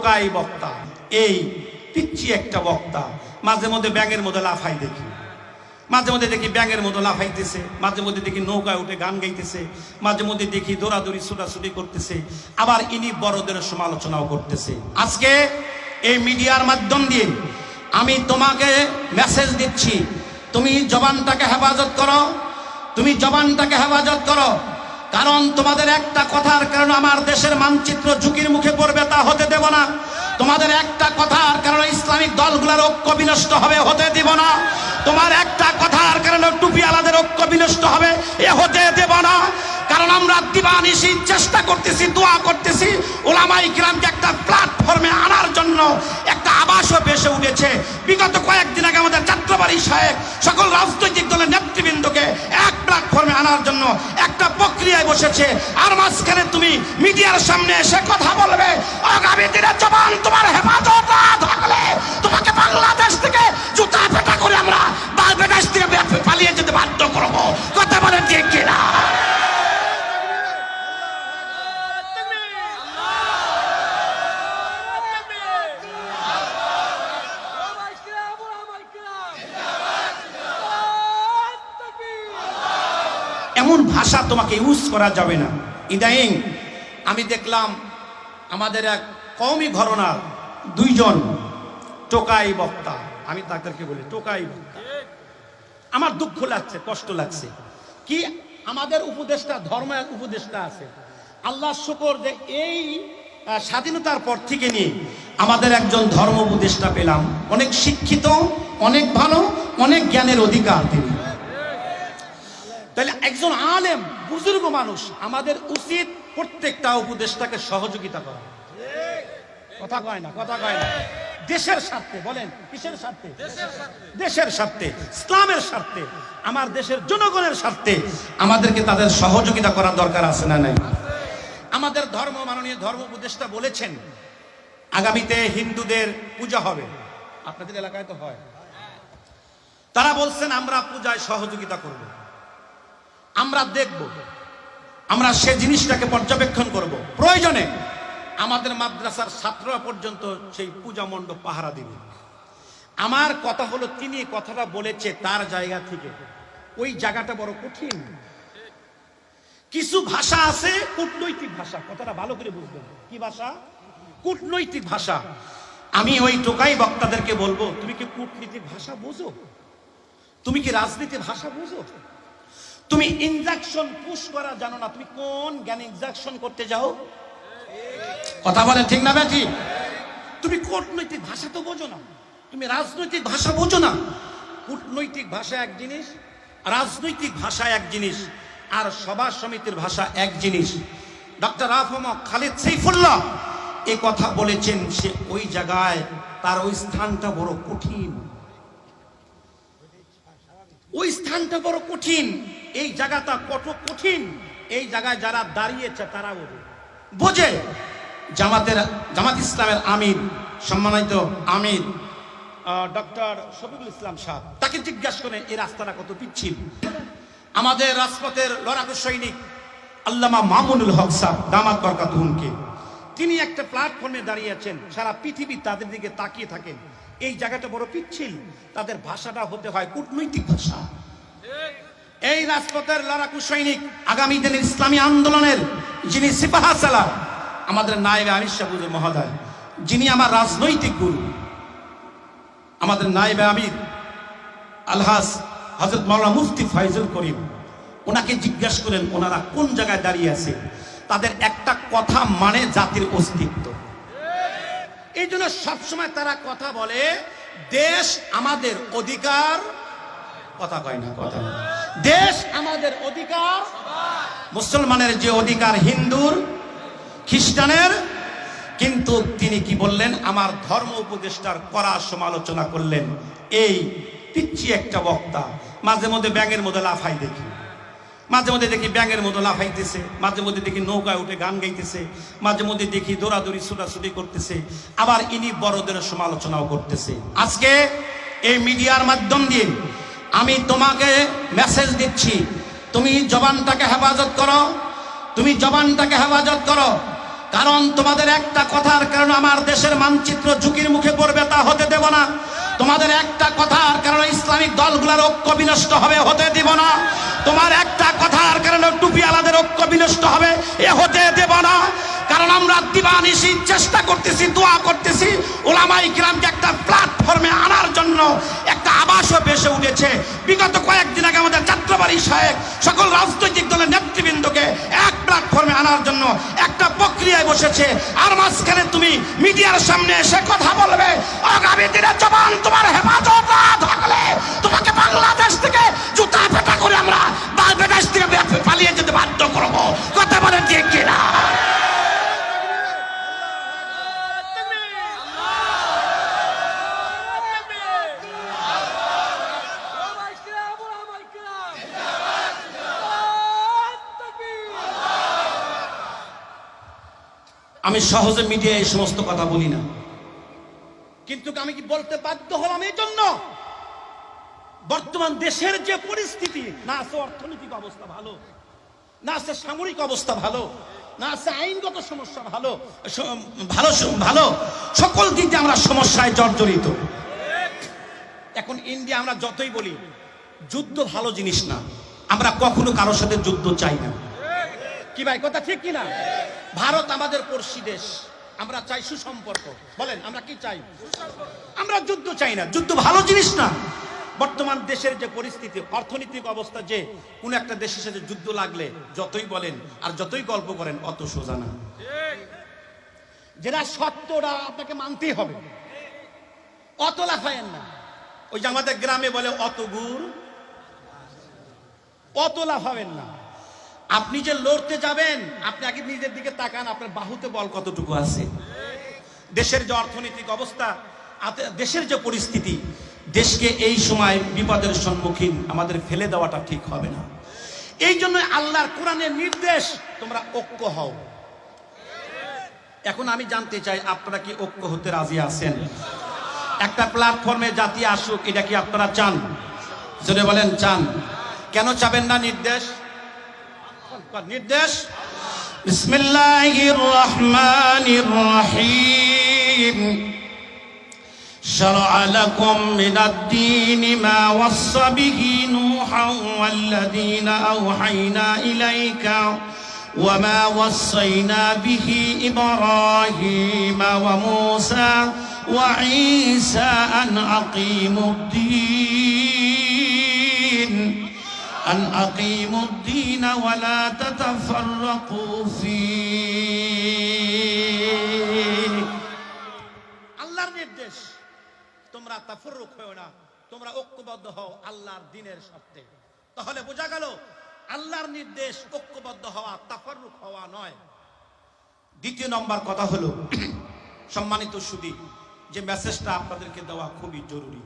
টোকাই বক্তা, এই পিচ্ছি একটা বক্তা। মাঝে মধ্যে ব্যাঙের মধ্যে লাফাই দেখি, মাঝে মধ্যে দেখি ব্যাঙের মতো লাফাইতেছে, মাঝে মধ্যে দেখি নৌকায় উঠে গান গাইতেছে, মাঝে মধ্যে দেখি দৌড়াদৌড়ি ছোটাছুটি করতেছে, আবার ইনি বড়দের সমালোচনাও করতেছে। আজকে এই মিডিয়ার মাধ্যম দিয়ে আমি তোমাকে মেসেজ দিচ্ছি, তুমি জবানটাকে হেফাজত করো, তুমি জবানটাকে হেফাজত করো। কারণ তোমাদের একটা কথার কারণে আমার দেশের মানচিত্র ঝুঁকির মুখে পড়বে, তা হতে দেব না। তোমাদের একটা কথার কারণে ইসলামিক দলগুলোর ঐক্য বিনষ্ট হবে, হতে দিব না। তোমার একটা কথার কারণে টুপিওয়ালাদের ঐক্য বিনষ্ট হবে, এ হতে দেব না। কারণ আমরা দিবানিশি চেষ্টা করতেছি, দোয়া করতেছি উলামায়ে কিরামকে একটা প্ল্যাটফর্মে আনার জন্য। একটা আবাসও বেশে উঠেছে। বিগত কয়েকদিন আগে আমাদের যাত্রাবাড়ি সাহেব সকল রাজনৈতিক দলের নেতৃবৃন্দকে এক প্ল্যাটফর্মে আনার জন্য একটা প্রক্রিয়ায় বসেছে। আর মাঝখানে তুমি মিডিয়ার সামনে এসে কথা বলবে, আগামী দিনে জবান তোমার হেফাজত না থাকলে তোমাকে বাংলাদেশ থেকে জুতা পেটা করে আমরা বাংলাদেশ থেকে পালিয়ে যেতে বাধ্য করবো। কথা বলে ঠিক কিনা? এমন ভাষা তোমাকে ইউজ করা যাবে না। ইদানিং আমি দেখলাম আমাদের এক কওমি ঘরানার দুইজন টোকাই বক্তা, আমি তাদেরকে বলি টোকাই বক্তা। আমার দুঃখ লাগছে, কষ্ট লাগছে। কি আমাদের উপদেষ্টা, ধর্ম উপদেষ্টা আছে, আল্লাহ শুকর যে এই স্বাধীনতার পর থেকে নিয়ে আমাদের একজন ধর্ম উপদেষ্টা পেলাম, অনেক শিক্ষিত, অনেক ভালো, অনেক জ্ঞানের অধিকার তিনি। তাহলে একজন আলেম বুজুর্গ মানুষ, আমাদের উচিত প্রত্যেকটা উপদেষ্টাকে সহযোগিতা করা। কথা কয় না, কথা কয় না। দেশের স্বার্থে, বলেন কিসের স্বার্থে? দেশের স্বার্থে, ইসলামের স্বার্থে, আমার দেশের জনগণের স্বার্থে আমাদেরকে তাদের সহযোগিতা করার দরকার আছে না নাই? আমাদের মাননীয় ধর্ম উপদেষ্টা বলেছেন আগামীতে হিন্দুদের পূজা হবে, আপনাদের এলাকায় তো হয়। তারা বলছেন আমরা পূজায় সহযোগিতা করব, আমরা দেখব, আমরা সে জিনিসটাকে পর্যবেক্ষণ করব। প্রয়োজনে আমাদের মাদ্রাসার ছাত্ররা পর্যন্ত সেই পূজা মণ্ডপ পাহারা দিবে। আমার কথা হলো, তিনি কথাটা বলেছে তার জায়গা থেকে, ওই জায়গাটা বড় কঠিন। কিছু ভাষা আছে কূটনৈতিক ভাষা, কথাটা ভালো করে বুঝবেন। কি ভাষা? কূটনৈতিক ভাষা। আমি ওই টোকাই বক্তাদেরকে বলবো, তুমি কি কূটনীতিক ভাষা বোঝো? তুমি কি রাজনীতি ভাষা বোঝো? তুমি ইনজেকশন পুশ করা জানো না? তুমি কোন জ্ঞানে ইনজেকশন করতে যাও? কথা বলেন ঠিক না বেটি? তুমি কূটনৈতিক ভাষা তো বোঝো না, তুমি রাজনৈতিক ভাষা বোঝো না। কূটনৈতিক ভাষা এক জিনিস, রাজনৈতিক ভাষা এক জিনিস, আর সভা সমিতির ভাষা এক জিনিস। ডক্টর খালিদ সাইফুল্লাহ এই কথা বলেছেন, সে ওই জায়গায় তার ওই স্থানটা বড় কঠিন, ওই স্থানটা বড় কঠিন, এই জায়গাটা কত কঠিন। এই জায়গায় যারা দাঁড়িয়েছে তারা বোঝে। জামাত ইসলামের আমির, সম্মানিত আমির ডক্টর শফিকুল ইসলাম সাহেব, তাকে জিজ্ঞাসা করেন এই রাস্তাটা কত পিচ্ছিল। আমাদের রাজপথের লড়াকু সৈনিক আল্লামা মামুনুল হক সাহেব দামাত বরকাতুহুমকে, তিনি একটা প্ল্যাটফর্মে দাঁড়িয়েছেন, সারা পৃথিবী তাদের দিকে তাকিয়ে থাকেন। এই জায়গাটা বড় পিচ্ছিল, তাদের ভাষাটা হতে হয় কূটনৈতিক ভাষা। এই রাজপথের লড়াকু সৈনিক, আগামী দিনের ইসলামী আন্দোলনের যিনি সিপাহা সালার, আমাদের নায়েবে আমির শাহ হুজুর মহোদয়, যিনি আমার রাজনৈতিক গুরু, আমাদের নায়েবে আমির আলহাজ হযরত মাওলানা মুফতি ফয়জুল করিম, ওনাকে জিজ্ঞাসা করেন ওনারা কোন জায়গায় দাঁড়িয়ে আছে। তাদের একটা কথা মানে জাতির অস্তিত্ব। এই জন্য সবসময় তারা কথা বলে দেশ আমাদের অধিকার। কথা কয় না, কথা। দেশ আমাদের অধিকার, মুসলমানের যে অধিকার হিন্দুর, খ্রিস্টানের। কিন্তু তিনি কি বললেন? আমার ধর্ম উপদেষ্টার কড়া সমালোচনা করলেন। এই পিচ্ছি একটা বক্তা, মাঝে মধ্যে ব্যাঙের মধ্যে লাফাই দেখি, মাঝে মধ্যে দেখি ব্যাঙের মতো লাফাইতেছে, মাঝে মধ্যে দেখি নৌকায় উঠে গান গাইতেছে, মাঝে মধ্যে দেখি দৌড়াদৌড়ি ছোটাছুটি করতেছে, আবার ইনি বড়দের সমালোচনাও করতেছে। আজকে এই মিডিয়ার মাধ্যম দিয়ে আমি তোমাকে মেসেজ দিচ্ছি, তুমি জবানটাকে হেফাজত করো, তুমি জবানটাকে হেফাজত করো। কারণ তোমাদের একটা কথার কারণে আমার দেশের মানচিত্র ঝুঁকির মুখে পড়বে, তা হতে দেব না। তোমাদের একটা কথার কারণে ইসলামিক দলগুলোর ঐক্য বিনষ্ট হবে, হতে দিব না। তোমার একটা কথার কারণে টুপিওয়ালাদের ঐক্য বিনষ্ট হবে, এ হতে দেব না। কারণ আমরা দিবানিশি চেষ্টা করতেছি, দোয়া করতেছি উলামায়ে কিরামকে একটা প্ল্যাটফর্মে আনার জন্য। একটা আবাসও বেশে উঠেছে। বিগত কয়েকদিন আগে আমাদের যাত্রাবাড়ি শাহেখ সকল রাজনৈতিক দলের নেতৃবৃন্দকে এক প্ল্যাটফর্মে আনার জন্য একটা প্রক্রিয়ায় বসেছে। আর মাঝখানে তুমি মিডিয়ার সামনে এসে কথা বলবে, আগামী দিনে জবান তোমার হেফাজত না থাকলে তোমাকে বাংলাদেশ থেকে জুতা পেটা করে আমরা বাংলাদেশ থেকে পালিয়ে যেতে বাধ্য করবো। কথা বলে ঠিক কিনা? আমি সহজে মিডিয়ায় এই সমস্ত কথা বলি না, কিন্তু আমি কি বলতে বাধ্য হলাম এই জন্য বর্তমান দেশের যে পরিস্থিতি, না আছে অর্থনৈতিক অবস্থা ভালো, না আছে সামরিক অবস্থা ভালো, না আছে আইনগত সমস্যা ভালো, ভালো সকল দিক দিয়ে আমরা সমস্যায় জর্জরিত। এখন ইন্ডিয়া, আমরা যতই বলি যুদ্ধ ভালো জিনিস না, আমরা কখনো কারোর সাথে যুদ্ধ চাই না। কি ভাই কথা ঠিক কিনা? ভারত আমাদের পড়শি দেশ, আমরা চাই সুসম্পর্ক। বলেন আমরা কি চাই? আমরা যুদ্ধ চাই না। যুদ্ধ ভালো জিনিস না। বর্তমান দেশের যে পরিস্থিতি, অর্থনৈতিক অবস্থা, যে কোন একটা দেশের সাথে যুদ্ধ লাগলে যতই বলেন আর যতই গল্প করেন অত সোজা না। যেটা সত্যটা আপনাকে মানতেই হবে, অত লাফায়েন না। ওই যে আমাদের গ্রামে বলে অত গুড়, অত লাফাবেন না। আপনি যে লড়তে যাবেন, আপনি আগে নিজের দিকে তাকান, আপনার বাহুতে বল কতটুকু আছে। দেশের যে অর্থনৈতিক অবস্থা, দেশের যে পরিস্থিতি, দেশকে এই সময় বিপদের সম্মুখীন আমাদের ফেলে দেওয়াটা ঠিক হবে না। এই জন্য আল্লাহর কোরআনের নির্দেশ, তোমরা ঐক্য হও। এখন আমি জানতে চাই আপনারা কি ঐক্য হতে রাজি আছেন? একটা প্ল্যাটফর্মে জাতি আসুক, এটা কি আপনারা চান? যদি বলেন চান, কেন চাবেন না? নির্দেশ বিসমিল্লাহির রহমানির রহিম। شرع لكم من الدين ما وصى به نوحا والذين أوحينا إليك وما وصينا به إبراهيم وموسى وعيسى أن أقيموا الدين ولا تتفرقوا فيه. আল্লাহর নির্দেশ, তোমরা তাফাররুক হও না, তোমরা ঐক্যবদ্ধ হও আল্লাহর দ্বীনের সাথে। তাহলে বোঝা গেল আল্লাহর নির্দেশ ঐক্যবদ্ধ হওয়া, তাফাররুক হওয়া নয়। দ্বিতীয় নম্বর কথা হলো, সম্মানিত সুধী, যে মেসেজটা আপনাদেরকে দেওয়া খুবই জরুরি।